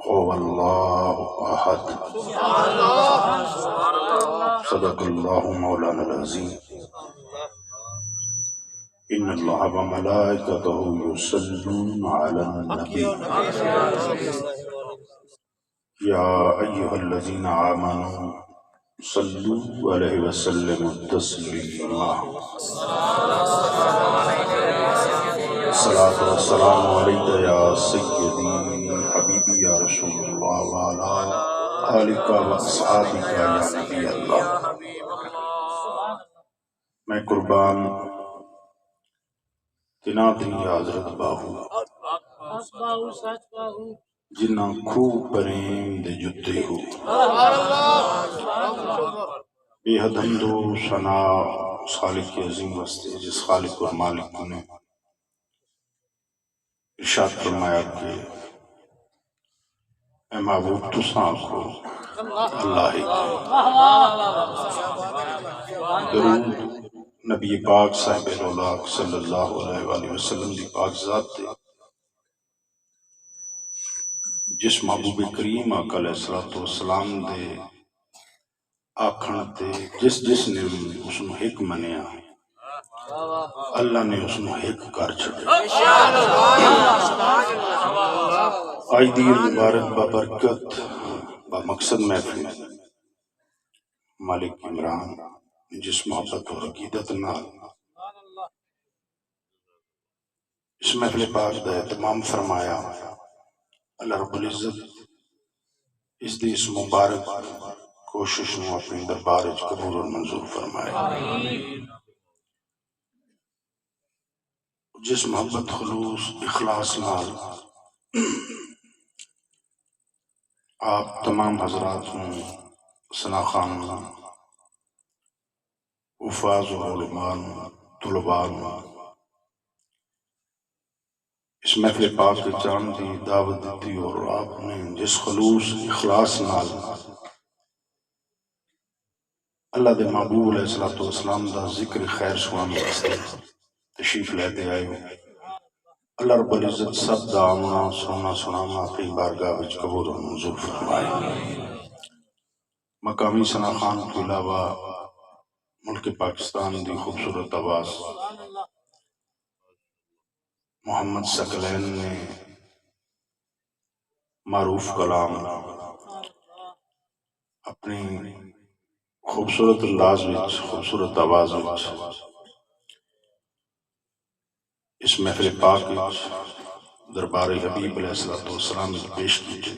هو الله أحد. صدق الله مولانا العظيم. إن الله وملائكته يصلون على النبي يا أيها الذين آمنوا صلوا عليه وسلموا تسليما. الصلاة والسلام عليك يا سيدي حبيبي يا رسول الله وعلى آلك وأصحابك يا نبی اللہ. میں قربان تنادری حضرت باہو جنہ خوب پریم دے جتے ہو بے حد حمد و ثنا خالق کی عظیم واسطے جس خالق اور مالک نے ارشاد فرمایا کہ اے معبود تساں کو اللہ ہی درود نبی پاک صاحب الاولاق صلی اللہ علیہ وآلہ وسلم دی پاک ذات تے جس محبوب کریم آقا علیہ السلام دے آکھن تے جس نے اس نو ایک منیا اللہ نے اس نو ایک کر چھڑے. آج دی مبارک بابرکت با مقصد محفل مالک عمران جس محبت اور عقیدت نال اس محفل پاک دا اہتمام فرمایا، اللہ رب العزت اس دی اس مبارک کوشش نو اپنے دربار وچ قبول اور منظور فرمائے. جس محبت خلوص اخلاص نال آپ تمام حضرات ثنا خان حفاظ و علماء طلباء اس محفل پاک کے چاند دی دعوت دیتی اور آپ نے جس خلوص اخلاص نال اللہ دے محبوب علیہ السلام دا ذکر خیر سنان واسطے تشریف لے دے آئے ہو، اللہ رب العزت سب دا آمنا سننا سنانا اپنی بارگاہ وچ قبول و منظور فرمائے. مقامی ثنا خان کے علاوہ ملک پاکستان دی خوبصورت آواز محمد ثقلین نے معروف کلام اپنی خوبصورت انداز وچ خوبصورت آواز وچ اس محفل پاک وچ دربار حبیب علیہ السلام وچ پیش کیتے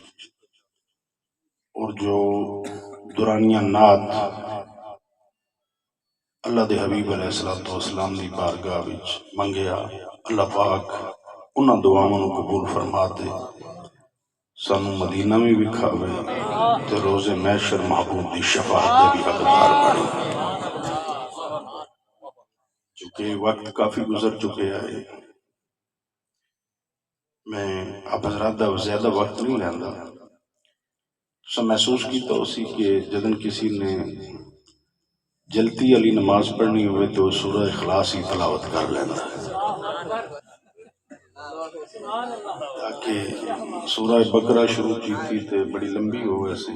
اور جو دورانیہ نعت اللہ دے حبیب علیہ السلام دی بارگاہ وچ منگیا، اللہ پاک انہاں دعاواں نو قبول فرما دے، سانو مدینہ میں بھی کھاوے تے روز محشر محبوب دی شفاعت دے بھی حقدار بنے. چونکہ وقت کافی گزر چکے ہیں، میں آپ حضرات دا زیادہ وقت نہیں لیندا. سو محسوس کیتا اسی کہ جدن کسی نے جلتی علی نماز پڑھنی ہوئے تو سورہ اخلاص ہی تلاوت کر لینا تاکہ سورہ بقرہ شروع کی تھی تے بڑی لمبی ہو گئی سی،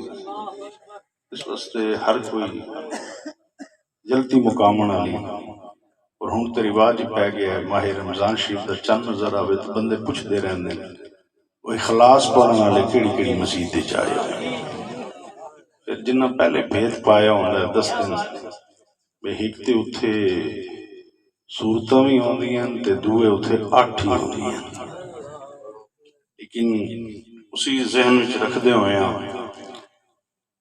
اس واسطے ہر کوئی جلتی مقامن علی. اور ہن تے رواج پہ گیا ہے ماہ رمضان شریف دا چند نظر آوے تو بندے پوچھتے رہندے نے وہ اخلاص پڑھن والے کیڑی کیڑی مسجد تے آئے ہوئے. پھر جنہ پہلے بھید پایا ہوندا ہے دس دن بے ایک تے اتھے صورتاں بھی ہوندیاں تے دوئے اتھے 8 ہی ہوندیاں. لیکن اسی ذہن وچ رکھدے ہوئے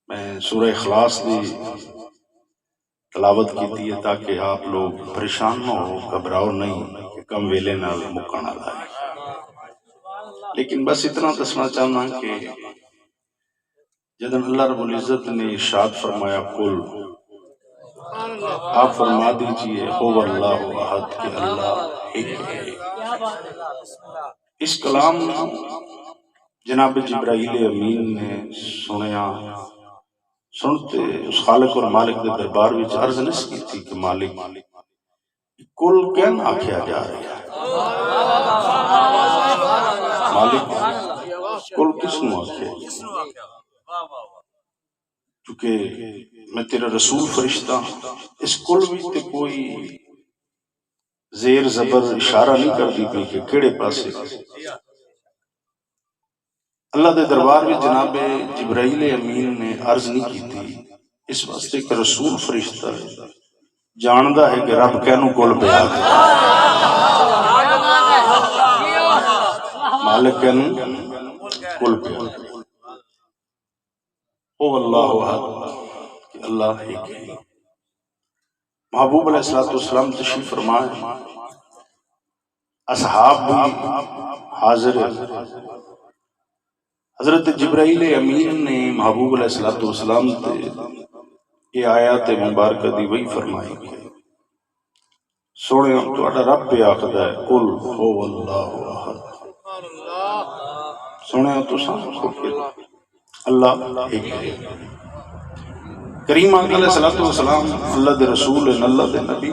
میں سورہ اخلاص دی تلاوت کی ہے تاکہ آپ لوگ پریشان نہ ہو، گھبراؤ نہیں کہ کم ویلے نال مکن والا ہے. لیکن بس اتنا دسنا چاہنا کہ جدن اللہ رب العزت نے ارشاد فرمایا قل، آپ فرما دیجئے هو اللہ احد کہ اللہ ایک ہے. اس کلام جناب جبرائیل امین نے سنیا، سنتے اس خالق اور مالک دے دربار وچ عرض نس کی تھی کہ مالک کل کین آکھیا جا رہا ہے. مالک کل کس نو آکھے؟ کیونکہ میں تیرا رسول فرشتہ ہوں، اس کل بھی تے کوئی زیر زبر اشارہ نہیں کر دی پئی کہ کیڑے پاسے۔ اللہ دے دربار میں جناب جبرائیل امین نے عرض نہیں کی تھی، اس واسطے کہ رسول فرشتہ ہے، جاندہ ہے کہ رب کینوں کول پہ آ گیا، مالک کینوں کول پہ آ گیا۔ او اللہ احد کہ اللہ ایک ہے۔ محبوب علیہ السلام تشریف فرمائے، اصحاب بھی حاضر ہیں۔ حضرت جبرائیل امین نے محبوب علیہ السلام تے یہ آیات مبارکہ دی وہی فرمائی کہ سونے تہاڈا رب پہ آکھدا ہے قل هو اللہ احد، سونے تساں اللہ ایک ہے۔ کریم آقا علیہ السلام اللہ دے رسول ہیں، اللہ دے نبی،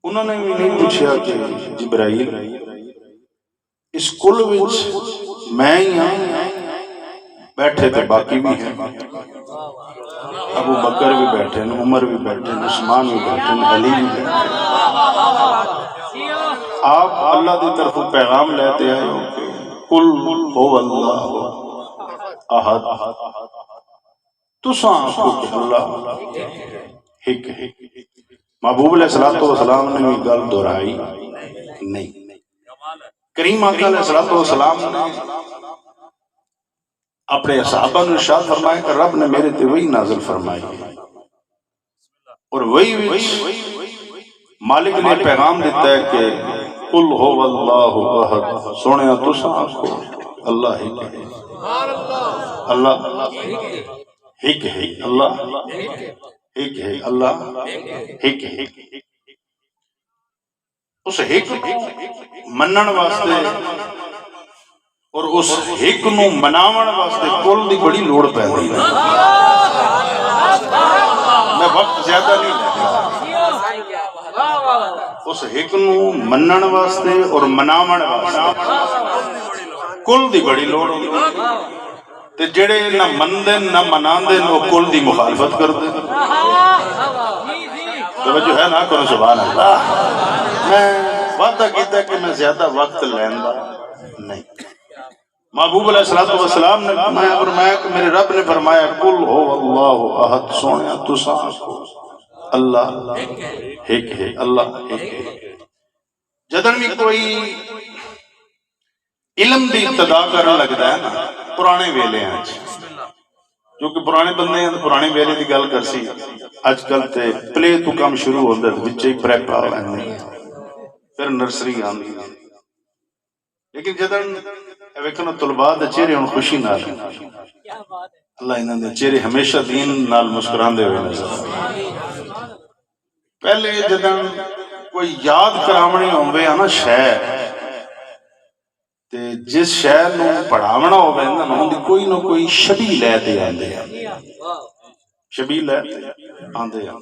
انہوں نے بھی نہیں پوچھا کہ جبرائیل اس کل وچ میں ہی ہاں، بیٹھے تھے باقی بھی ہیں، ابو بکر بھی بیٹھے ہیں، عمر بھی بیٹھے ہیں، عثمان بھی بیٹھے ہیں، علی بھی بیٹھے ہیں۔ آپ اللہ دی طرف پیغام لیتے آئے ہو کہ قل هو اللہ احد، تساں آنکھو کہ اللہ ایک ہے۔ محبوب علیہ السلام نے بھی گل دہرائی نہیں۔ کریم آقا علیہ السلام نے اپنے صحابہ نے ارشاد فرمایا کہ رب نے میرے تے وہی نازل فرمائی اور وہی مالک نے پیغام دیتا ہے کہ قل هو اللہ احد، سونے تساں آنکھو اللہ ایک ہے، اللہ ایک ہے، اللہ ایک ہے، اللہ ایک ہے۔ اس ایک منن واسطے اور اس ایک نو مناون واسطے کل دی بڑی لوڑ پیندی ہے۔ میں وقت زیادہ نہیں لیتا، اس ایک نو منن واسطے اور مناون واسطے کل دی بڑی لوڑ ہوندی ہے۔ تے جڑے نہ مندے نہ مناندے نہ کل دی مخالفت کردے۔ توجہ ہے نا کرو سبحان اللہ۔ میں وعدہ کیتا کہ میں زیادہ وقت لیندا نہیں۔ محبوب علیہ السلام نے فرمایا کہ میرے رب نے فرمایا قل هو اللہ احد، سونے تساں آکھو اللہ ایک ہے، اللہ ایک ہے۔ جدن بھی کوئی علم دی ابتدا کرن لگدا ہے نا پرانے ویلے ہیں، جو کہ پرانے بندے ہیں پرانے ویلے دی گل کرسی، اج کل تے پلے تو کام شروع ہوندا تے وچ ہی پریپ آ ویندے، پھر نرسری آندی، لیکن جدن ویکھنا طلباء دے چہرے ہن خوشی نال، اللہ انہاں دے چہرے ہمیشہ دین نال مسکراندے ہوئے نظر۔ پہلے جدن کوئی یاد کراونی ہووے نا شے تے جس شہر نو پڑھاونا ہوگا انہوں نے کوئی نہ کوئی شبیہ لے دے آندے ہیں، شبیہ لے آندے ہیں،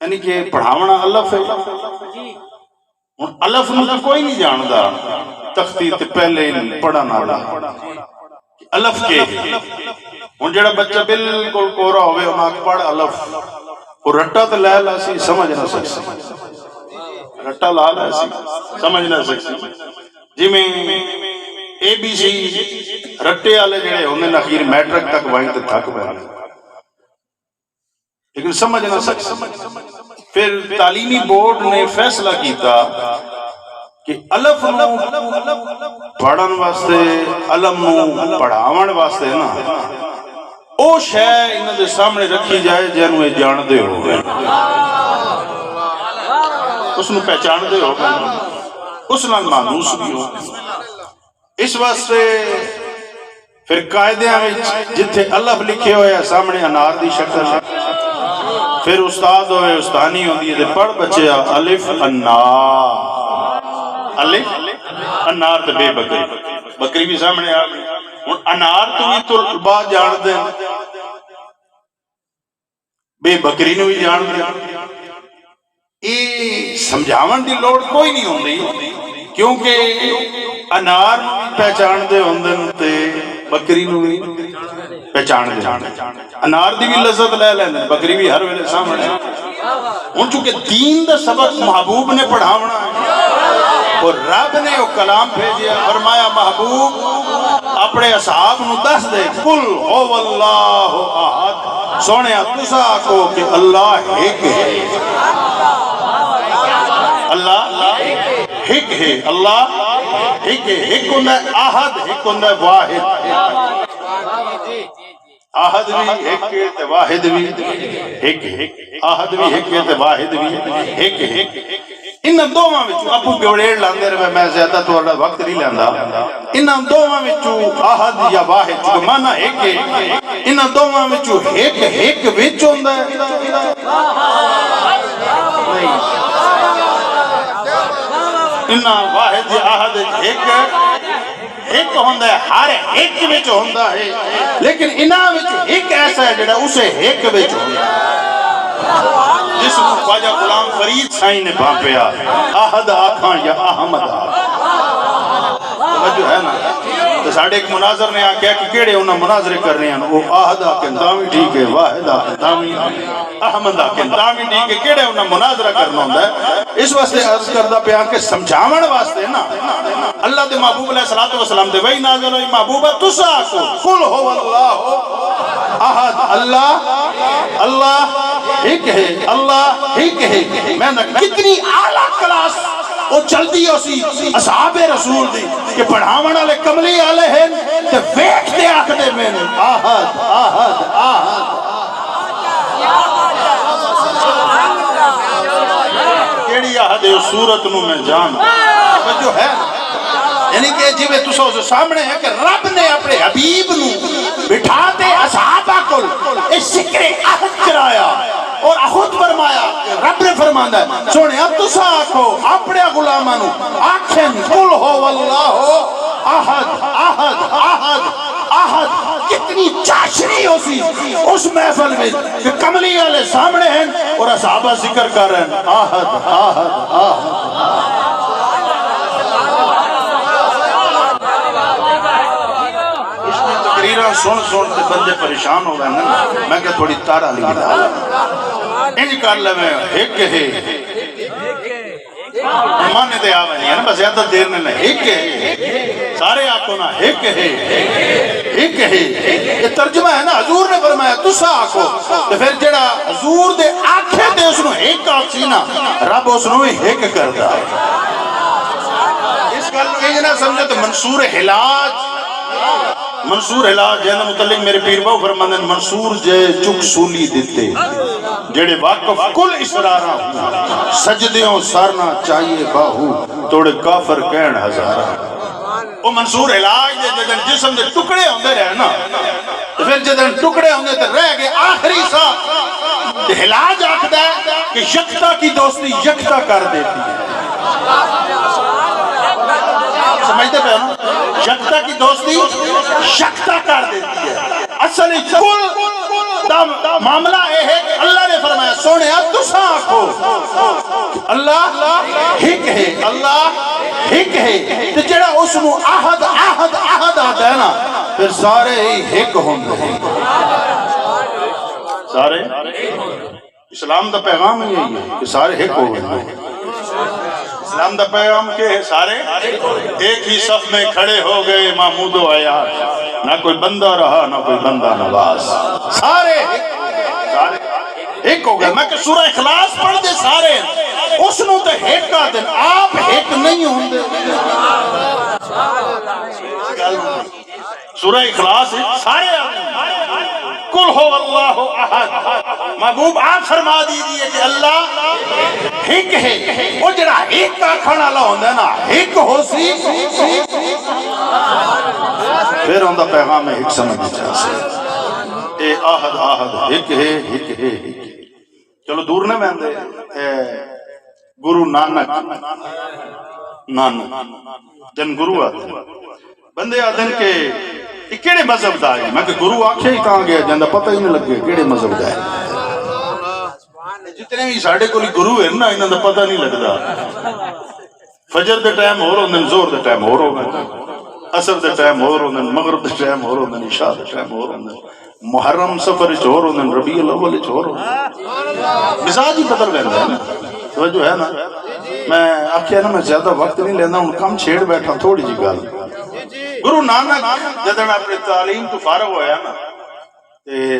یعنی کہ پڑھاونا الف ہے، الف نو تو کوئی نہیں جاندا، تختی تے پہلے پڑھن والا الف کے ہے۔ ہن جڑا بچہ بالکل کورا ہوے انہاں پڑھ الف، او رٹا تے لے لا سی سمجھ نہ سکسی، رٹا لا لا سی سمجھ نہ سکسی، جی میں اے بی سی رٹے والے جڑے ہوندے نے اخیر میٹرک تک وہیں تے تھک پے، لیکن سمجھ نہ سکتے۔ پھر تعلیمی بورڈ نے فیصلہ کیتا کہ الف نو پڑھن واسطے علم نو پڑھاون واسطے نا او شے انہاں دے سامنے رکھی جائے جنوں اے جاندے ہو گئے، اس نو پہچاندے ہو گئے، اس نال مانوس بھی ہو۔ اس واسطے پھر قاعدیاں وچ جتھے الف لکھے ہوئے سامنے انار دی شکل، پھر استاد ہوئے استانی ہوندی ہے تے پڑھ بچیا الف انار، الف انار تے بے بکری، بکری بھی سامنے آ گئی۔ ہن انار تو بھی طلباء جان دے، بے بکری نو بھی جان دے، یہ سمجھاون دی لوڑ کوئی نہیں ہوندی، کیونکہ انار پہچان دے ہوندے تے بکری نو بھی پہچان دے انار دی بھی لذت لے لیندے بکری بھی ہر ویلے سامنے ہن چونکہ دین دا سبق محبوب نے پڑھاونا ہے اور رب نے وہ کلام بھیجیا فرمایا محبوب اپنے اصحاب نو دس دے قل هو اللہ احد سونے تسا آکھو کہ اللہ ایک ہے اللہ ایک ہے اللہ ایک ہے ایک ہوندا ہے احد ایک ہوندا ہے واحد احد بھی ایک ہے تے واحد بھی ایک ہے احد بھی ایک ہے تے واحد بھی ایک ہے انہاں دوواں وچوں ابو گوڑیڑ لاندے رہے میں زیادہ تھوڑا وقت نہیں لیندا انہاں دوواں وچوں احد یا واحد جو معنی ایک ہے انہاں دوواں وچوں ایک ایک وچ ہوندا ہے انہاں واحد یا احد ایک ہوندا ہے ہر ایک وچ ہوندا ہے لیکن انہاں وچ ایک ایسا ہے جڑا اسے ایک وچ ہوندا ہے جس کو خواجہ غلام فرید سائیں نے بھانپیا احد آکھاں یا احمد توجہ ہے نا تو ساڑھے ایک مناظر نے آکھیا کہ کیڑے انہاں مناظرے کر رہے ہیں وہ احد آکھیں تاوی ٹھیک ہے واحد آکھیں تاوی احمد آکھیں تاوی ٹھیک ہے کیڑے انہاں مناظرہ کرنا ہوندہ ہے اس واسطے عرض کردہ پہ آکے سمجھاون واسطے نا اللہ دے محبوب علیہ السلام دے وہی نازل ہوئی محبوبہ تسا آکو قل هو اللہ احد اللہ اللہ ایک ہے اللہ ایک ہے میں نے کتنی اعلیٰ کلاس وہ چلتی اسی اصحاب رسول دی کہ پڑھاونا لے کملی آلے ہیں تے ویکھتے آکھتے میں نے احد احد احد کیڑی احد ہے صورت نو میں جان جو ہے یعنی کہ جی میں تسا اسے سامنے ہے کہ رب نے اپنے حبیب نو بٹھاتے اصحابہ کو اس ذکر عہد کرایا اور خود فرمایا رب نے فرمایا سونے اب تسا آکھو اپنے غلامہ نو آکھیں قل هو اللہ احد احد احد احد کتنی چاشنی ہو سی اس محفل میں کہ کملی والے سامنے ہیں اور اصحابہ ذکر کر رہے ہیں احد احد احد سن سن تے بندے پریشان ہو گئے نا میں کہ تھوڑی تارا لگی دا انج کر لے میں ایک ہے مانے دے آوے نہیں ہے نا بس زیادہ دیر نے ایک ہے سارے آکھو نا ایک ہے ایک ہے یہ ترجمہ ہے نا حضور نے فرمایا تسا آکھو تو پھر جڑا حضور دے آنکھیں دے اس نو ایک آکھسی نا رب اس نو ایک کردا اس گل انج نہ سمجھو تو منصور علاج منصور علاج جہاں متعلق میرے پیر باو فرماندن منصور جے چک سولی دیتے جڑے واقف کل اسرارہ سجدیوں سارنا چاہیے باہو توڑے کافر کہن ہزارہ وہ منصور علاج دے جدن جسم دے ٹکڑے ہوندے رہے نا پھر جدن ٹکڑے ہوندے تے رہ گئے آخری سا علاج آکھدا ہے کہ یکتا کی دوستی یکتا کر دیتی ہے سمجھتے پہ نا یکتا کی دوستی یکتا کر دیتی ہے اصل کل معاملہ ہے کہ اللہ نے فرمایا سونے اب تسا آکھو اللہ ایک ہے اللہ ایک ہے تو جڑا اس نو احد احد احد آتا ہے نا پھر سارے ہی ایک ہوندے ہیں سارے اسلام دا پیغام ہی ہے کہ سارے ایک ہو گئے اسلام دا پیغام کے سارے ایک ہی صف میں کھڑے ہو گئے محمود و عیاد نہ کوئی بندہ رہا نہ کوئی بندہ نواز سارے ایک ہو گئے میں کہ سورہ اخلاص پڑھ دے سارے اس نو تے ایک کا دن آپ ایک نہیں ہوں دے سورہ اخلاص سارے قل هو اللہ احد محبوب آپ فرما دیجئے کہ اللہ ایک ہے وہ جڑا ایک کا کھانا لا ہوندہ ہے نا ایک ہو سی پھر ہوندہ پیغام ہے ایک سمجھ جا سے اے احد احد ایک ہے ایک ہے چلو دور نہ بیندے گرو نانک جن گرو آتے بندے آتے ہیں کہ یہ کیڑے مذہب دا ہے میں کہ گرو آکھے ہی کہاں گیا جاندہ پتہ ہی نہیں لگے کیڑے مذہب دا ہے جتنے بھی ساڑھے کوئی گرو ہے نا انہوں نے پتہ نہیں لگتا فجر دے ٹائم ہو رہا ہوں زور دے ٹائم ہو رہا ہوں اثر دے ٹائم ہور ہوندے، مغرب دے ٹائم ہور ہوندے، عشاء دے ٹائم ہور ہوندے، محرم سفر وچ ہور ہوندے، ربیع الاول وچ ہور ہوندے، مزاج ہی بدل ویندا ہے نا، توجہ ہے نا۔ میں آکھیا نا میں زیادہ وقت نہیں لینا، ہن کم چھیڑ بیٹھا تھوڑی جی گل۔ گرو نانک جدن اپنی تعلیم تو فارغ ہویا نا تے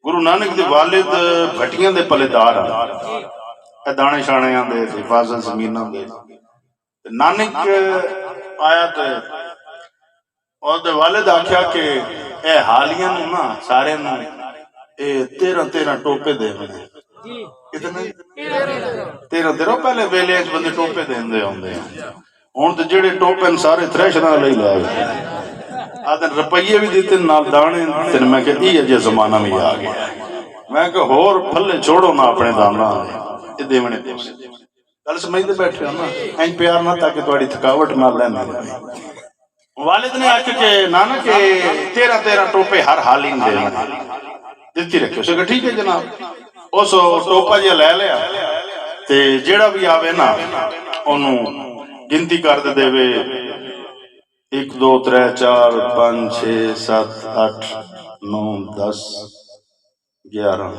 گرو نانک دے والد بھٹیاں دے پلےدار ہیں، دانے شانیاں دے حفاظت زمیناں دے۔ نانک آیا تے اور دے والد آکھیا کہ اے حالیاں نو نا سارے نو 13 ٹوپے دے میں، کتنے 13 پہلے ویلے بندے ٹوپے دیندے ہوندے ہیں، ہن تے جڑے ٹوپے سارے تھریشراں لئی لائے آدھے روپیے بھی دیتے نال دانے تے میں کہ یہ جے زمانہ میں آ گیا، میں کہ ہور پھلے چھوڑو نا اپنے دانا اے دیونے دے گل سمجھتے بیٹھے ہو نا، این پیار نہ تاکہ تہاڈی تھکاوٹ نہ لیندے۔ والد نے آکھیا کہ نانا کہ 13 ٹوپے ہر حالی دے دتی رکھو، اسے کہ ٹھیک ہے جناب۔ اس ٹوپا جہا لے لیا تے جیڑا بھی آوے نا انہوں گنتی کر دے وے 1 2 3 4 5 6 7 8 9 10 11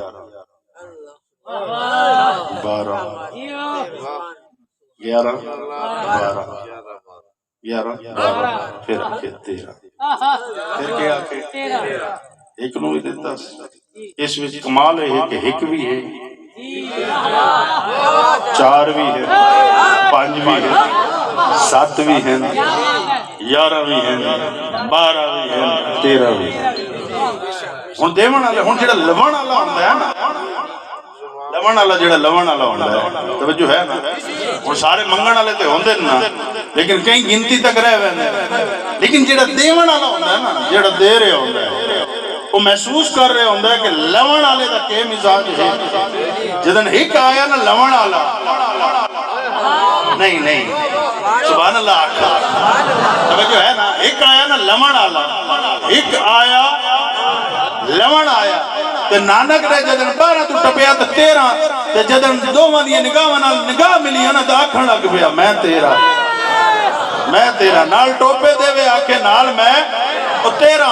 12 پھر آکے 13 پھر کیا آکے ایک نو ہی دیتا۔ اس وچ کمال ہے کہ ایک بھی ہے، 4 بھی ہے، 5 بھی ہے، 7 بھی ہیں، 11 بھی ہیں، 12 بھی ہیں، 13 بھی ہیں۔ ہن دیون والے ہن جڑا لون والا ہوندا ہے نا، لون والا جڑا لون والا ہوندا ہے، توجہ ہے نا، ہن سارے منگن والے تے ہوندے نا، لیکن کئی گنتی تک رہ ویندے، لیکن جڑا دیون والا ہوندا ہے نا، جڑا دے رہا ہوندا ہے وہ محسوس کر رہے ہوندا ہے کہ لون والے دا کہ مزاج ہے۔ جدن ایک آیا نا لون والا، نہیں سبحان اللہ آکھا، توجہ ہے نا، ایک آیا نا لون والا، ایک آیا لون آیا تے نانک نے جدن 12 تو ٹپیا تے 13 تے جدن دوواں دی نگاہاں نال نگاہ ملی نا تے آکھن لگ پیا میں تیرا نال ٹوپے دے وے آکھے نال میں او تیرا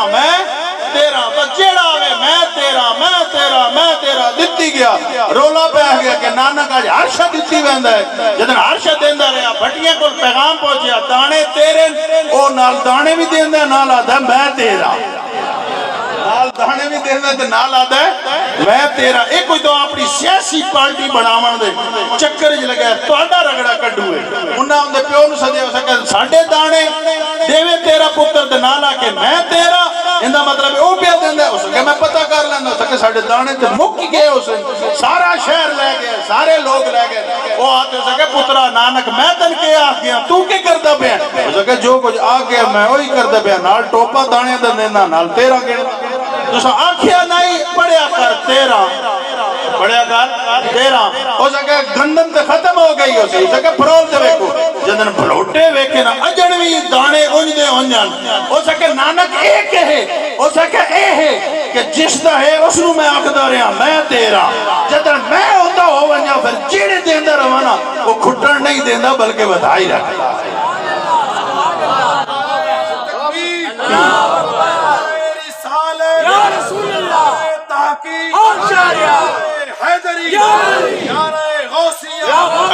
بس جیڑا آوے میں تیرا دتی گیا۔ رولا پہ گیا کہ نانک آج عرشہ دتی ویندا ہے، جدن عرشہ دیندا رہا بھٹیاں کو پیغام پہنچیا دانے تیرے، او نال دانے بھی دیندا نال آدا میں تیرا، نال دانے بھی دیندا تے نال آدا میں تیرا۔ ایک کوئی تو اپنی سیاسی پارٹی بناون دے چکر وچ لگا تہاڈا رگڑا کڈوے، انہاں دے پیو نوں سدیا سکے ساڈے دانے دیوے تیرا پتر تے نال آ کے میں تیرا، اندا مطلب او پیا دیندا اس کہ میں پتہ کر لیندا سکے ساڈے دانے تے مک گئے، اس سارا شہر لے گئے، سارے لوگ لے گئے، او آتے سکے پترا نانک میں تن کے آ گیا تو کی کردا پیا، اس کہ جو کچھ آ گیا میں وہی کردا پیا، نال ٹوپا دانے دا دینا نال تیرا گن تسا آکھیا نہیں پڑھیا کر 13 ہو سکے گندم تے ختم ہو گئی، ہو سکے پھرول دے ویکو جدن بھروٹے ویکے نا اجڑوی دانے اونجدے ہونجان، ہو سکے نانک ایک ہے، ہو سکے اے ہے کہ جس دا ہے اس نو میں آکھدا رہا میں تیرا، جدن میں ہوتا ہو ونجا پھر جیڑے دیندہ روانا وہ کھٹن نہیں دیندہ بلکہ بدھائی رکھتا ہے۔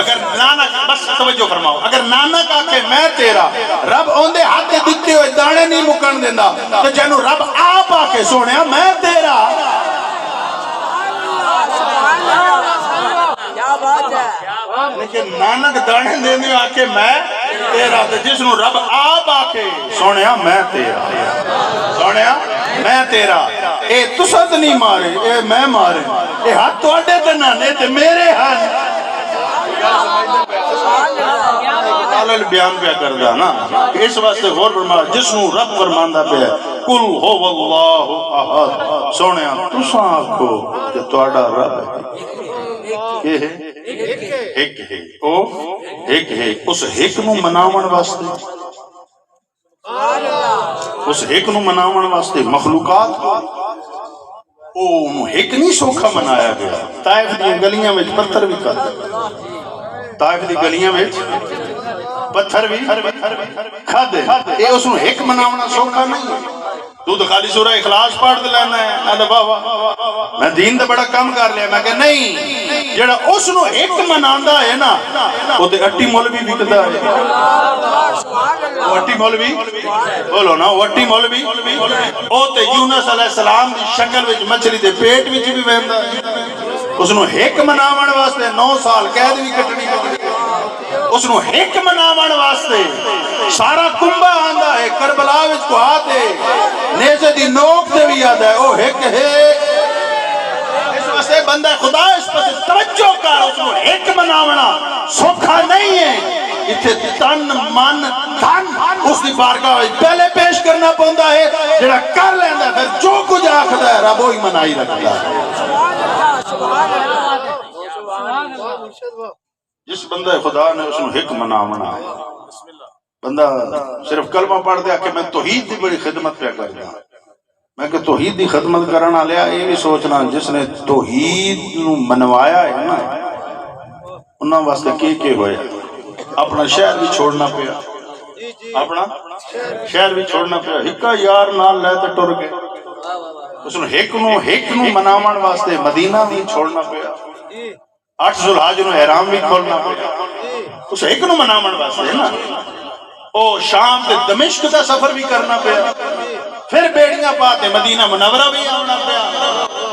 اگر نانک بس توجہ فرماؤ، اگر نانک آکے میں تیرا، رب اوندے ہاتھ دکھتے ہوئے دانے نہیں مکن دیندہ تو جنو رب آپ آکے سونیا میں تیرا، لیکن نانک دانے دینے آکے میں تیرا تو جس نو رب آپ آکے سونیا میں تیرا، سونیا میں تیرا، اے تسد نہیں مارے اے میں مارے، اے ہاتھ تو اڈے تے نانے تے میرے ہاتھ عالل بیان پہ کردہ نا، اس واسطے غور فرما جس نو رب فرماندہ پہ کل ہو واللہ احد، سونیا تساں آکھو کہ تواڈا رب ہے، ایک ہے، او ایک ہے، اس ایک نو مناون واسطے، اس ایک نو مناون واسطے مخلوقات او ایک نہیں سوکھا منایا گیا۔ طائف دی گلیاں وچ پتھر بھی کر، طائف دی گلیاں وچ پتھر بھی کھادے اے اس نو ایک مناونا سوکھا نہیں تو خالی سورہ اخلاص پڑھ دے لینا ہے آدھا واہ میں دین دا بڑا کم کر لیا میں کہ نہیں جڑا اس نو ایک مناندا ہے نا وہ تے اٹی مولوی وکدا ہے وہ اٹی مولوی بولو نا وہ اٹی مولوی او تے یونس علیہ السلام دی شکل وچ مچھلی دے پیٹ وچ بھی ویندا اس نو ایک مناون واسطے 9 سال قید بھی کٹنی پئی اس نو ایک مناون واسطے سارا کنبہ آندا ہے کربلا وچ کو آتے نیزے دی نوک تے بھی آدھا ہے او ایک ہے اس واسطے بندہ خدا اس پر توجہ کر اس نو ایک مناونا سوکھا نہیں ہے اتھے تن من دھن اس دی بارگاہ پہلے پیش کرنا پوندا ہے جڑا کر لیندا پھر جو کچھ آکھدا ہے رب وہی منائی رکھدا ہے جس بندہ خدا نے اس نو ایک مناونا بندہ صرف کلمہ پڑھ دیا کہ میں توحید دی بڑی خدمت پہ کر دیا میں کہ توحید دی خدمت کرنا لیا یہ بھی سوچنا جس نے توحید نو منوایا ہے نا انہاں واسطے کی ہوئے اپنا شہر بھی چھوڑنا پیا اپنا شہر بھی چھوڑنا پیا ہکا یار نال لے تے ٹر گئے اس نو ایک نو مناون واسطے مدینہ بھی چھوڑنا پیا 8 ذوالحج نو احرام بھی کھولنا پیا اس ایک نو مناون واسطے نا او شام تے دمشق دا سفر بھی کرنا پیا پھر بیڑیاں پاتے مدینہ منورہ بھی آنا پیا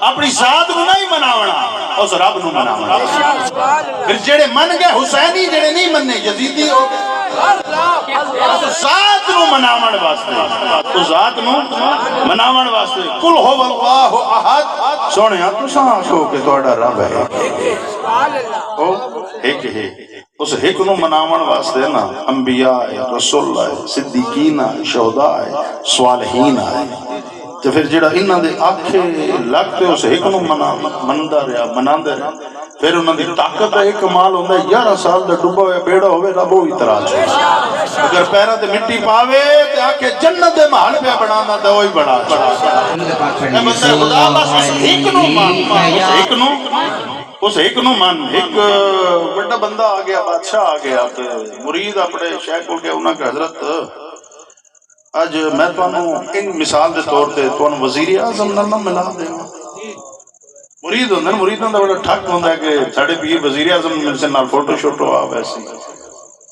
اپنی ذات نو نہیں مناونا اس رب نو مناونا پھر جڑے من گئے حسینی جڑے نہیں مننے یزیدی ہو اس ذات نو مناون واسطے اس ذات نو مناون واسطے قل هو اللہ احد سونیا تساں آکھو کہ تہاڈا رب ہے او ایک ہے اس ایک نو مناون واسطے نا انبیاء رسول صدیقین شہداء صالحین تو پھر جڑا انہاں دے آنکھے لگتے اس ایک نو مندا رہا مناندے رہا پھر انہاں دی طاقت ہے کمال ہوندا ہے 11 سال دا ڈوبا ہوا بیڑا ہوے رب وہی تراج اگر پیراں تے مٹی پاوے تے آکھے جنت دے محل پہ بنانا تے وہی بڑا اے بندہ خدا بس ایک نو مان اس ایک نو مان ایک بڑا بندہ آ گیا بادشاہ آ گیا مرید اپنے شیخ کو کہ انہاں کہ حضرت اج میں تانوں ان مثال دے طور تے تانوں وزیر اعظم نال نہ ملا دے مرید ہوندے مریداں دا بڑا ٹھک ہوندا ہے کہ ساڈے پیر وزیر اعظم میرے سے نال فوٹو شوٹو آ ویسی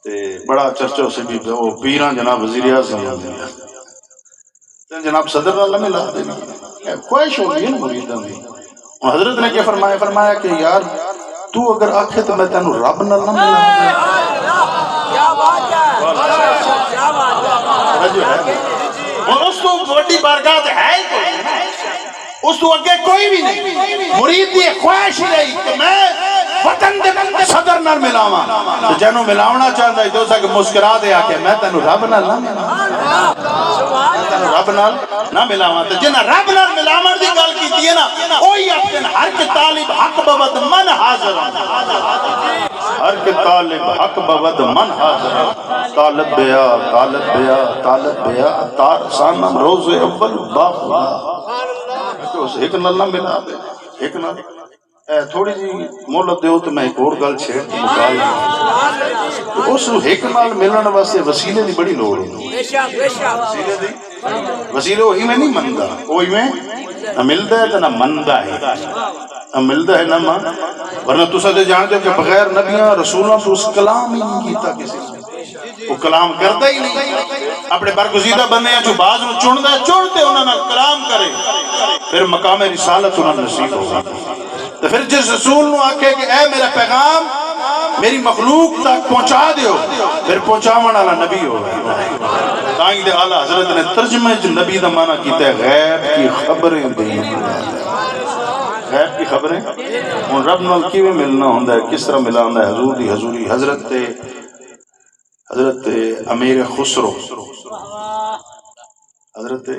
تے بڑا چرچا سے بھی او پیراں جناب وزیر اعظم تے جناب صدر نال ملا دے خواہش ہوندی ہے مریداں دی حضرت نے کیا فرمایا کہ یار تو اگر آکھے تو میں تینوں رب نال نہ ملا کیا بات ہے اور اس تو بڑی بارگاہ ہے کوئی اس تو اگے کوئی بھی نہیں مرید دی خواہش رہی کہ میں وطن دے صدر نال ملاواں تے جنوں ملاونا چاہندا ہے تو کہ مسکرا دے آکے میں تینوں رب نال نہ ملاواں رب نال نہ ملاواں تے جنہ رب نال ملاون دی گل کیتی ہے نا اوہی اپنے ہر کے طالب حق بود من حاضر ہر کے طالب حق بود من حاضر طالب بیا طالب بیا تار سانم روز اول باخدا ایک نال نہ ملا دے ایک نال تھوڑی جی مہلت دیو تو میں ایک اور گل چھیڑ کے مکال اس ایک نال ملن واسطے وسیلے دی بڑی لوڑ ہے وسیلے دی وسیلے وہی میں نہیں مندا وہی میں نہ ملدا ہے نہ مندا ہے نہ ملدا ہے نہ مان ورنہ تساں تے جانتے کہ بغیر نبیاں رسولاں تو اس کلام ہی نہیں کیتا کسی نے وہ کلام کرتا ہی نہیں اپنے برگزیدہ بندے جو بعض نو چندا ہے چنتے انہاں نال کلام کرے پھر مقام رسالت انہاں نصیب ہوگا تو پھر جس رسول نو آکھے کہ اے میرا پیغام میری مخلوق تک پہنچا دیو پھر پہنچاون والا نبی ہوگا تائیں دے اعلی حضرت نے ترجمہ نبی دا معنی کیتا ہے غیب کی خبریں دینا غیب کی خبریں اور رب نال کیویں ملنا ہوندا ہے کس طرح ملا ہوندا ہے حضور دی حضوری حضرت امیر خسرو حضرت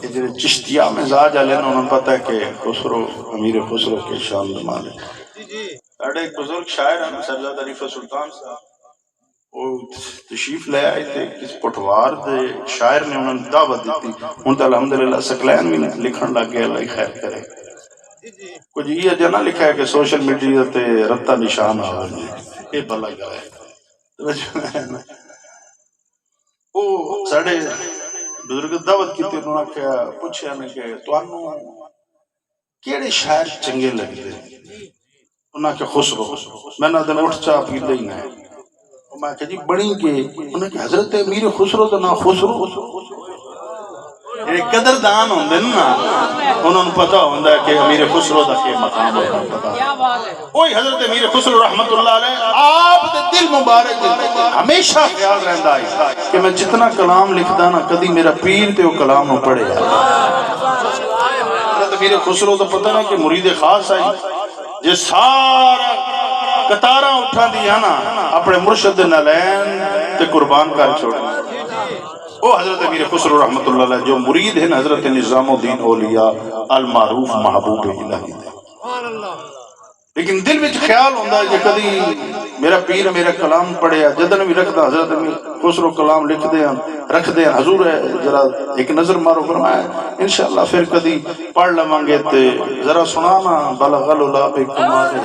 جو چشتیہ مزاج والے انہوں نے پتہ ہے کہ خسرو امیر خسرو کے شان دمال ہے ساڑھے ایک بزرگ شاعر ہیں سرزاد عریفہ سلطان صاحب وہ تشریف لے آئے تھے کس پٹوار دے شاعر نے انہوں نے دعوت دیتی ان تا الحمدللہ سکلین بھی لکھن لگ گئے اللہ خیر کرے کچھ یہ جنا لکھا ہے کہ سوشل میڈیا تے رتا نشان آوازی یہ بھلا گیا ہے وہ ساڑھے بزرگ دعوت کی انہوں نے کیا پوچھا نے کہ تانوں کیڑے شاعر چنگے لگتے انہوں نے کہا خسرو میں نے دن اٹھ چاہ پی لئی نہیں میں کہا جی بڑی کہ انہوں نے کہا حضرت امیر خسرو تو نہ خسرو قدر دان ہوندے نا انہوں نے پتا ہوندہ کہ امیر خسرو دا کے مقام ہوتا وہی حضرت امیر خسرو رحمت اللہ علیہ آپ دے دل مبارک ہمیشہ خیال رہندا ہے کہ میں جتنا کلام لکھدا نا کدی میرا پیر تے وہ کلام نہ پڑھے حضرت امیر خسرو تو پتہ نا کہ مرید خاص آئی جے سارا قطاراں اٹھا دیا نا اپنے مرشد نالین تے قربان کر چھوڑ وہ حضرت امیر خسرو رحمت اللہ علیہ جو مرید ہیں حضرت نظام الدین اولیاء المعروف محبوب الہی دے لیکن دل وچ خیال ہوندہ ہے کہ کدی میرا پیر میرا کلام پڑھے جدن بھی رکھ دا حضرت امیر خسرو کلام لکھ دے رکھ دے حضور ہے ذرا ایک نظر مارو فرمایا انشاءاللہ پھر کدی پڑھ لمانگے تے ذرا سنانا بلغ العلا بکمال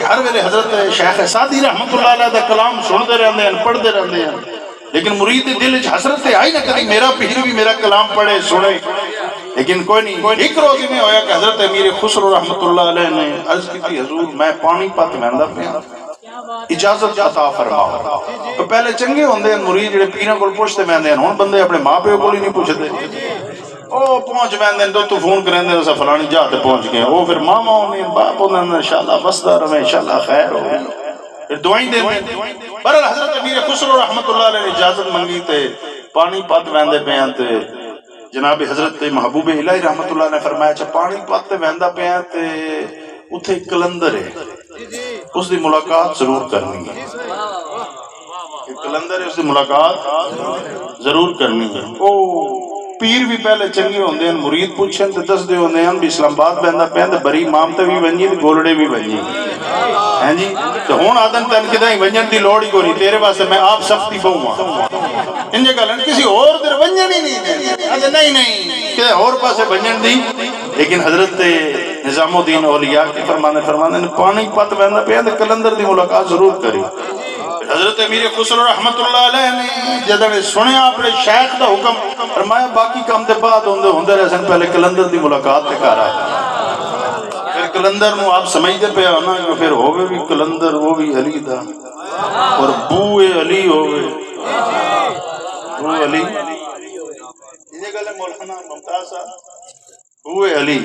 ہر ویلے حضرت شیخ سعدی رحمت اللہ علیہ دا کلام سن دے رہندے ہیں پڑھ دے رہندے ہیں لیکن مرید دل حسرت آئی نہ کدی میرا پیر بھی میرا کلام پڑھے سنے لیکن کوئی نہیں ایک روز میں ہویا کہ حضرت امیر خسرو رحمت اللہ علیہ نے عرض کی تھی حضور میں پانی پات مہندہ پیا اجازت عطا فرماؤ تو پہلے چنگے ہوندے ہیں مرید جڑے پیراں کول پوچھتے مہندے ہیں ہن بندے اپنے ماں پیو کول ہی نہیں پوچھتے او پہنچ مہندے ہیں تو فون کریں دے فلانی جا تے پہنچ گئے وہ پھر ماما ہوندے باپ ہوندے انشاءاللہ بسدا رہے انشاءاللہ خیر ہو پھر دعائیں دے برحال حضرت امیر خسرو رحمت اللہ علیہ نے اجازت منگی تے پانی پات ویندے پیاں تے جناب حضرت محبوب الہی رحمت اللہ نے فرمایا اچھا پانی پات ویندا پیاں تے اتھے ایک کلندر ہے اس دی ملاقات ضرور کرنی ہے ایک کلندر ہے اس دی ملاقات ضرور کرنی ہے او پیر بھی پہلے چنگے ہوندے ہیں مرید پوچھن تے دس دے ہوندے ہیں بھی اسلام آباد ویندا پیاں تے بری امام تے بھی ونجی تے گولڑے بھی ونجی ہیں جی تو ہون آدن تن کدائیں ونجن دی لوڑ ہی کوئی تیرے واسطے میں آپ سختی پہوں ان جگہ لن کسی اور در ونجن ہی نہیں نہیں کہ اور پاسے ونجن دی لیکن حضرت نظام الدین اولیاء کے فرمانے پانی پت ویندا پیا تے کلندر دی ملاقات ضرور کری حضرت امیر خسرو رحمت اللہ علیہ نے جدن سنیا اپنے شیخ دا حکم فرمایا باقی کام دے بعد ہوندے رہے سن پہلے کلندر دی ملاقات تے کر آئے پھر کلندر نو آپ سمجھتے پہ ہونا کہ پھر ہوئے بھی کلندر وہ بھی علی دا اور بوئے علی ہوئے بو علی یہ گلے مولانا ممتاز صاحب بوئے علی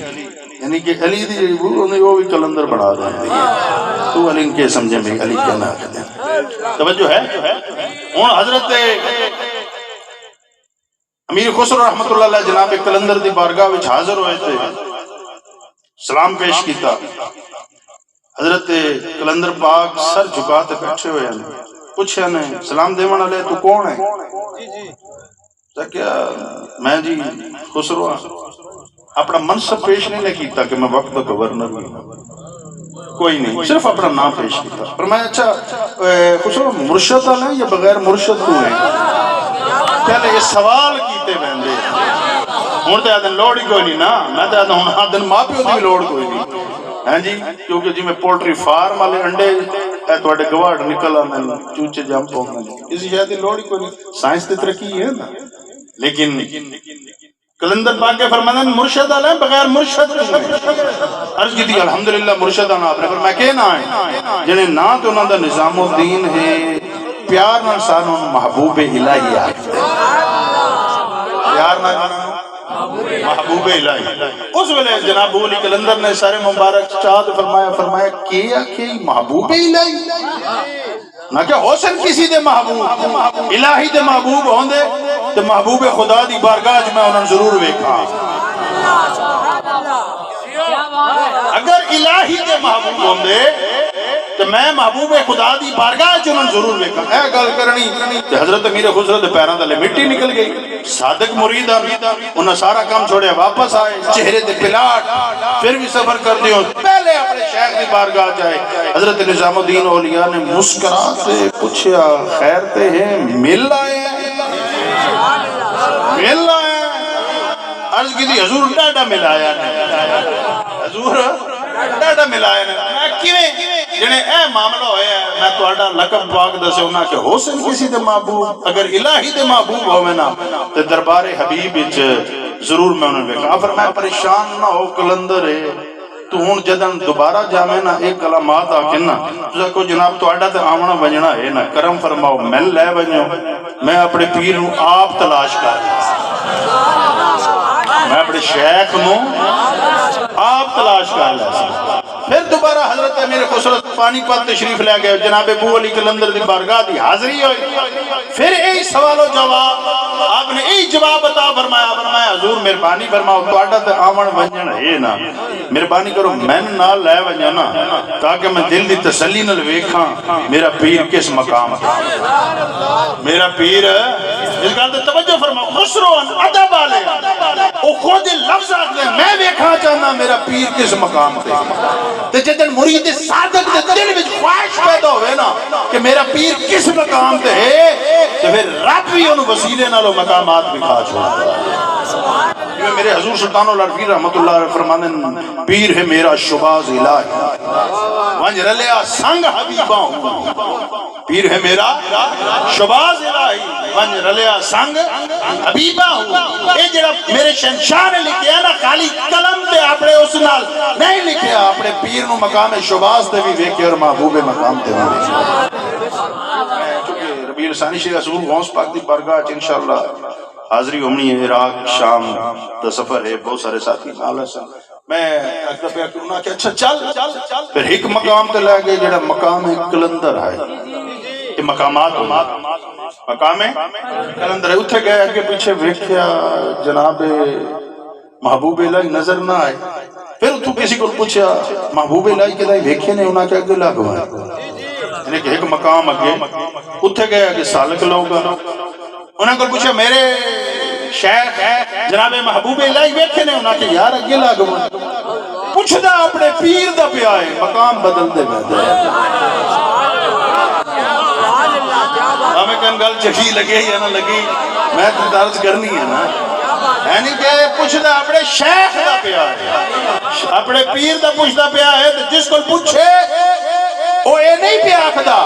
یعنی کہ علی دی بو انہیں وہ بھی کلندر بڑھا دیں تو علی ان کے سمجھے میں علی کیا نہ آتے ہیں توجہ ہے ان حضرت امیر خسرو رحمت اللہ علیہ جناب کلندر دی بارگاہ وچ حاضر ہوئے تھے سلام پیش کیتا حضرت کلندر پاک سر جھکاتے بیٹھے ہوئے ہیں پوچھے نے سلام دیوان علیہ تو کون ہے کیا میں جی خسرو اپنا منصب پیش نہیں کیتا کہ میں وقت گورنر ہوں کوئی نہیں صرف اپنا نام پیش کیتا پر میں اچھا خسرو مرشد علیہ یا بغیر مرشد تو ہیں پہلے یہ سوال کیتے بہندے ہوں تو آدھن لوڑ ہی کوئی نہیں نا میں تو آدھن ماں پیو دی لوڑ کوئی نہیں ہیں جی کیونکہ جی میں پولٹری فارم والے انڈے تھوڑے گواڑ نکل آنے چوچے جمپ ہونے کسی شاید دی لوڑ ہی کوئی نہیں سائنس دی ترقی ہے نا لیکن کلندر پاک کے فرمانے مرشد علیہ بغیر مرشد عرض کی تھی الحمدللہ مرشد آنا آپ نے فرمایا کہ نہ ہے جنہیں نہ تو انہوں دا نظام الدین ہے پیار نہ سانوں محبوب الہی آتے پیار نہ محبوب الہی اس ویلے جناب علی کلندر نے سارے مبارک چاہت فرمایا کیا کہ محبوب الہی نہ کہ حسن کسی دے محبوب الہی دے محبوب ہوں دے تو محبوب خدا دی بارگاہ میں انہوں ضرور ویکھا اگر الہی دے محبوب ہوں دے تو میں محبوب خدا دی بارگاہ انہوں ضرور ویکھا اے گل کرنی کہ حضرت امیر خسرو دے پیران دلے مٹی نکل گئی صادق مرید انہوں سارا کام چھوڑے واپس آئے چہرے دے پلاٹ پھر بھی سفر کر دیوں پہلے اپنے شیخ دی بارگاہ جائے حضرت نظام الدین اولیاء نے مسکراتے پوچھا خیر تے ہیں مل آئے مل آئے عرض کی تھی حضور ڈاڈا ملایا حضور ڈاڈا ملایا میں کیویں جنے اے معاملہ ہویا ہے میں تہاڈا لقب پاک دسے انہاں کہ حسن کسی دے محبوب اگر الہی دے محبوب ہوے نا تے دربار حبیب وچ ضرور میں انہوں نے کہا فرمایا پریشان نہ ہو کلندر ہے تو ہن جدن دوبارہ جاویں نا ایک کلمات آ کے نا تساں کو جناب تہاڈا تے آونا وجنا ہے نا کرم فرماؤ مل لے ونجو میں اپنے پیر نو آپ تلاش کر میں اپنے شیخ نو آپ تلاش کر لیا پھر دوبارہ حضرت امیر خسرو پانی پت تشریف لے گئے جناب ابو علی کلندر دی بارگاہ دی حاضری ہوئی پھر یہی سوال و جواب آپ نے یہی جواب عطا فرمایا حضور مہربانی فرماؤ تہاڈا تے آون ونجن ہے نا مہربانی کرو میں نال لے ونجا نا تاکہ میں دل دی تسلی نال ویکھاں میرا پیر کس مقام تے میرا پیر اس گل تے توجہ فرماؤ خسرو ادب والے او خود لفظ آکھدے میں ویکھنا چاہنا میرا پیر کس مقام تے جدن مرید صادق دے دل وچ خواہش پیدا ہوئے نا کہ میرا پیر کس مقام تے ہے تو پھر رب بھی انہوں وسیلے نالو مقامات بھی کھا چھوڑا میرے حضور سلطان العرفین رحمت اللہ علیہ فرمانے پیر ہے میرا شباز الہی ونج رلیا سنگ حبیبہ ہوں پیر ہے میرا شباز الہی ونج رلیا سنگ حبیبہ ہوں اے جڑا میرے شہنشاہ نے لکھیا نا خالی قلم تے اپنے اس نال نہیں لکھیا اپنے پیر نو مقام شباز تے بھی ویکھے اور محبوب مقام تے بھی چونکہ ربیع الثانی شیخ حضور غوث پاک دی بارگاہ انشاءاللہ حاضری ہومنی ہے عراق شام دا سفر ہے بہت سارے ساتھی نال ہے میں اکتا پہ اکتا کہ اچھا چل پھر ایک مقام تے لے گئے جڑا مقام کلندر ہے یہ مقامات مقام کلندر ہے اتھے گئے کہ پیچھے ویکھیا جناب محبوب الہی نظر نہ آئے پھر تو کسی کو پوچھا محبوب الہی کے لئے ویکھے نے انہاں کے اگے لگ ہوئے یعنی کہ ایک مقام اگے اتھے گئے کہ سالک لوگ انہاں کو پوچھا میرے شیخ جناب محبوب الہی ویکھے نے انہاں کے یار اگے لگ ہوئے پوچھ دا اپنے پیر دا پہ آئے مقام بدل دے بیدے ہمیں کن گل چکی لگے یا نہ لگی میں درج کرنی ہے نا یعنی کہ پوچھ دا اپنے شیخ دا پہ آئے اپنے پیر دا پوچھ دا پہ آئے جس کو پوچھے وہ اے نہیں پہ آکھدا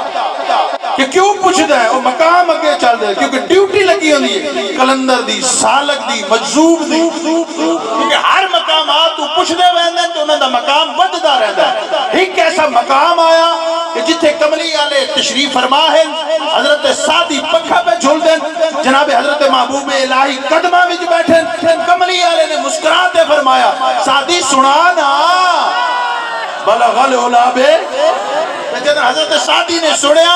کہ کیوں پوچھ دا ہے وہ مقام اگے چل دے کیونکہ ڈیوٹی لگی ہوندی ہے کلندر دی سالک دی مجذوب دی کیونکہ ہر مقامات تو پوچھ دے ویندے تو انہوں دا مقام بددا رہتا ہے ایک ایسا مقام آیا کہ جتھے کملی آلے تشریف فرما ہے حضرت سادی پکھا پہ جھول دیں جناب حضرت محبوب الہی قدمہ وچ بیٹھیں کملی آلے نے مسکراتے فرمایا سادی سنانا بلغ العلابے جدن حضرت سادی نے سنیا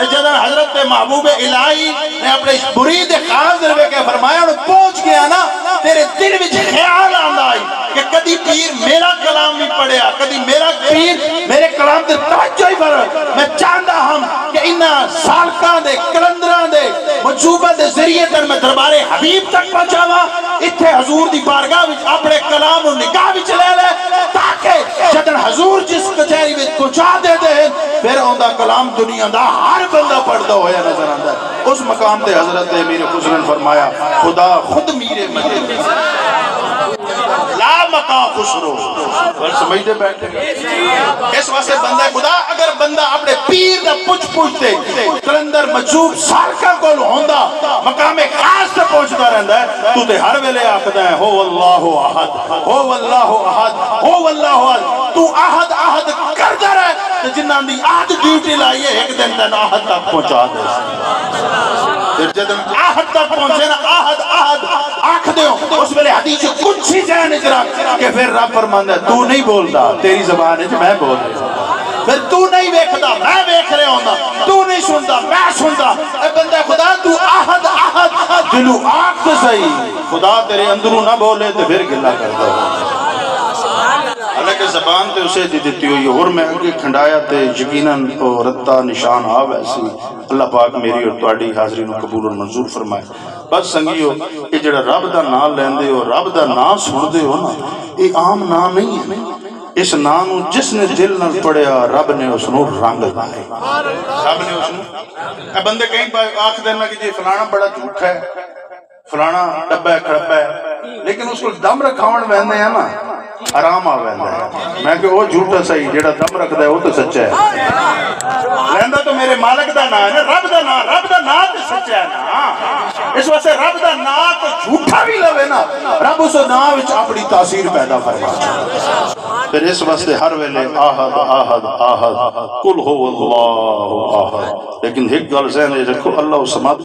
جدن حضرت محبوب الہی نے اپنے مرید خاص دروے کے فرمایا انہوں پہنچ گیا نا تیرے دل وچ خیال آندہ آئی کہ کدی پیر میرا کلام بھی پڑھیا کدی میرا پیر میرے کلام دے توجہ ہی فرق میں چاہتا ہم کہ انہاں سالکاں دے کلندراں دے مجوبہ دے ذریعے تر میں دربار حبیب تک پہنچاوا اتھے حضور دی بارگاہ وچ اپنے کلام و نگاہ وچ لے لے تاکہ جدن حضور جس کچھری وچ پہنچا دے دے پھر اوندا کلام دنیا دا ہر بندہ پڑھدا ہویا نظر آندا ہے اس مقام تے حضرت امیر خسرو نے فرمایا خدا خود میرے مدد لا مقام خسرو اور سمجھتے بیٹھے اس واسطے بندہ خدا اگر بندہ اپنے پیر دا پوچھ دے کلندر مجوب سالکاں کول ہوندا مقام خاص تے پہنچدا رہندا ہے تو تے ہر ویلے آکھدا ہے ہو اللہ احد ہو اللہ احد ہو اللہ احد تو احد احد کردا رہے جنہاں دی احد ڈیوٹی لائیے ایک دن تن احد تک پہنچا دے پھر جدن احد تک پہنچے نا احد احد آکھ دیو اس ویلے حدیث کچھ ہی جائے نجرا کہ پھر رب فرماندا ہے تو نہیں بولتا تیری زبان ہے میں بول رہا ہوں پھر تو نہیں ویکھدا میں ویکھ رہا ہوں تو نہیں سنتا میں سنتا اے بندہ خدا تو احد احد دلو آنکھ تو صحیح خدا تیرے اندروں نہ بولے تو پھر گلا کرتا ہو حالانکہ زبان تے اسے دی دیتی ہوئی اور میں اگے کھنڈایا تے یقیناً رتا نشان آ ویسی اللہ پاک میری اور تواڈی حاضری نو قبول اور منظور فرمائے بس سنگیو یہ جڑا رب دا نام لیندے ہو رب دا نام سندے ہو نا یہ عام نام نہیں ہے اس نام جس نے دل نہ پڑھیا رب نے اس نو رنگ لائے رب نے اس نو اے بندے کہیں آکھ دینا کہ جی فلانا بڑا جھوٹا ہے فلانا ڈبا ہے کھڑبا ہے لیکن اس کو دم رکھاون ویندے ہیں نا آرام آ ویندا ہے میں کہ وہ جھوٹا صحیح جڑا دم رکھدا ہے وہ تو سچا ہے لیندا تو میرے مالک دا نام ہے رب دا نام تے سچا ہے نا اس واسطے رب دا نام تو جھوٹا بھی لوے نا رب اس نام وچ اپنی تاثیر پیدا فرما پھر اس واسطے ہر ویلے آہد آہد آہد قل هو اللہ احد لیکن ایک گل ذہن وچ رکھو اللہ الصمد